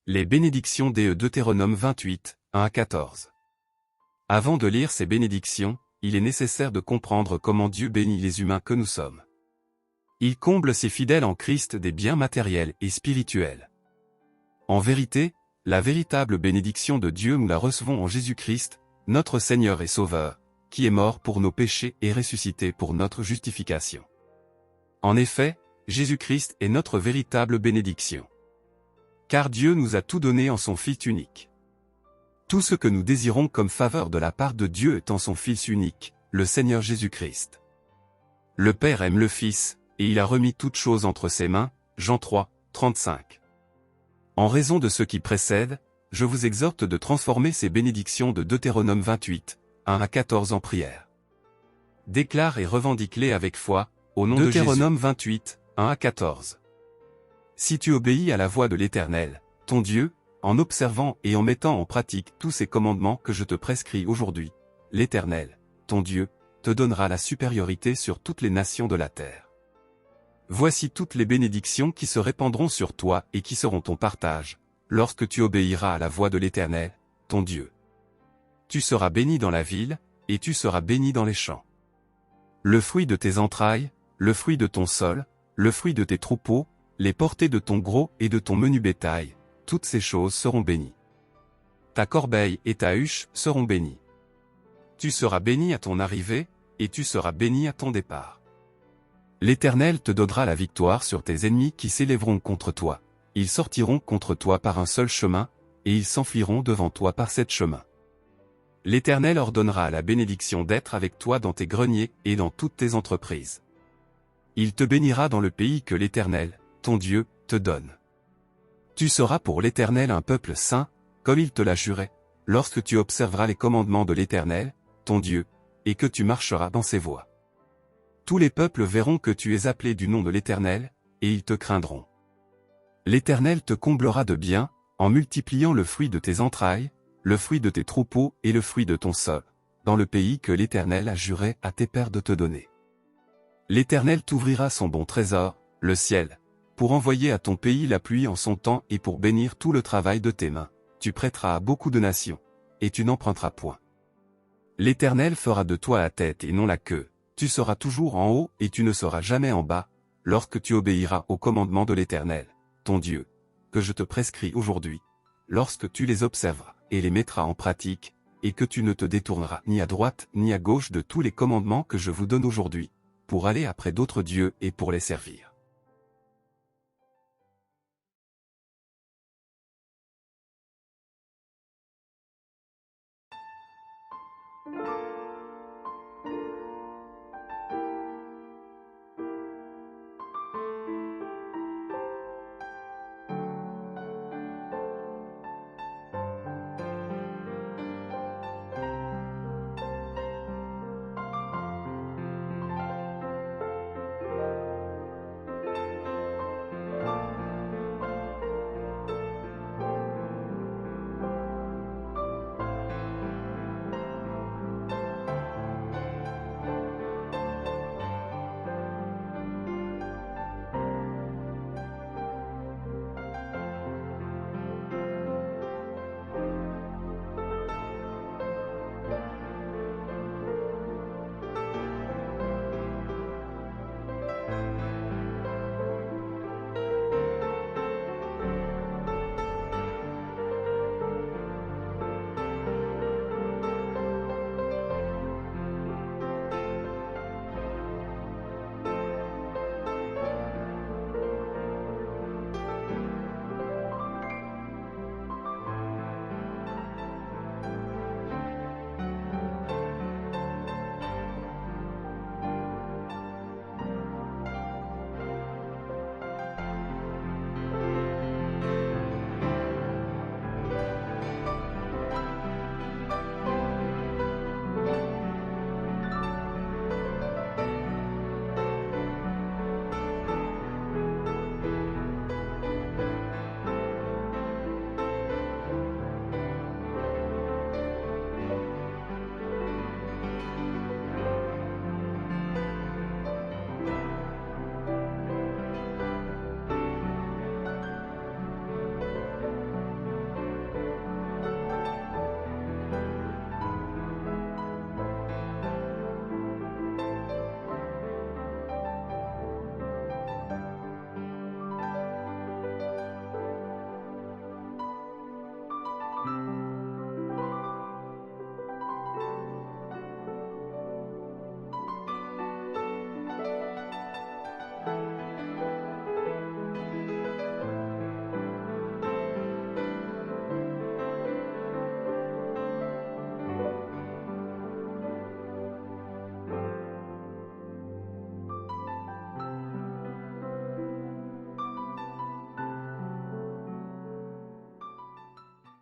Les bénédictions des Deutéronome 28, 1 à 14. Avant de lire ces bénédictions, il est nécessaire de comprendre comment Dieu bénit les humains que nous sommes. Il comble ses fidèles en Christ des biens matériels et spirituels. En vérité, la véritable bénédiction de Dieu nous la recevons en Jésus-Christ, notre Seigneur et Sauveur, qui est mort pour nos péchés et ressuscité pour notre justification. En effet, Jésus-Christ est notre véritable bénédiction. Car Dieu nous a tout donné en son Fils unique. Tout ce que nous désirons comme faveur de la part de Dieu est en son Fils unique, le Seigneur Jésus-Christ. Le Père aime le Fils, et il a remis toutes choses entre ses mains, Jean 3, 35. En raison de ce qui précède, je vous exhorte de transformer ces bénédictions de Deutéronome 28, 1 à 14 en prière. Déclare et revendique-les avec foi, au nom de Jésus. Deutéronome 28, 1 à 14. Si tu obéis à la voix de l'Éternel, ton Dieu, en observant et en mettant en pratique tous ces commandements que je te prescris aujourd'hui, l'Éternel, ton Dieu, te donnera la supériorité sur toutes les nations de la terre. Voici toutes les bénédictions qui se répandront sur toi et qui seront ton partage, lorsque tu obéiras à la voix de l'Éternel, ton Dieu. Tu seras béni dans la ville, et tu seras béni dans les champs. Le fruit de tes entrailles, le fruit de ton sol, le fruit de tes troupeaux, les portées de ton gros et de ton menu bétail, toutes ces choses seront bénies. Ta corbeille et ta huche seront bénies. Tu seras béni à ton arrivée, et tu seras béni à ton départ. L'Éternel te donnera la victoire sur tes ennemis qui s'élèveront contre toi. Ils sortiront contre toi par un seul chemin, et ils s'enfuiront devant toi par 7 chemins. L'Éternel ordonnera la bénédiction d'être avec toi dans tes greniers et dans toutes tes entreprises. Il te bénira dans le pays que l'Éternel, ton Dieu, te donne. Tu seras pour l'Éternel un peuple saint, comme il te l'a juré, lorsque tu observeras les commandements de l'Éternel, ton Dieu, et que tu marcheras dans ses voies. Tous les peuples verront que tu es appelé du nom de l'Éternel, et ils te craindront. L'Éternel te comblera de biens, en multipliant le fruit de tes entrailles, le fruit de tes troupeaux et le fruit de ton sol, dans le pays que l'Éternel a juré à tes pères de te donner. L'Éternel t'ouvrira son bon trésor, le ciel, pour envoyer à ton pays la pluie en son temps et pour bénir tout le travail de tes mains. Tu prêteras à beaucoup de nations, et tu n'emprunteras point. L'Éternel fera de toi la tête et non la queue, tu seras toujours en haut et tu ne seras jamais en bas, lorsque tu obéiras aux commandements de l'Éternel, ton Dieu, que je te prescris aujourd'hui, lorsque tu les observeras et les mettras en pratique, et que tu ne te détourneras ni à droite ni à gauche de tous les commandements que je vous donne aujourd'hui, pour aller après d'autres dieux et pour les servir.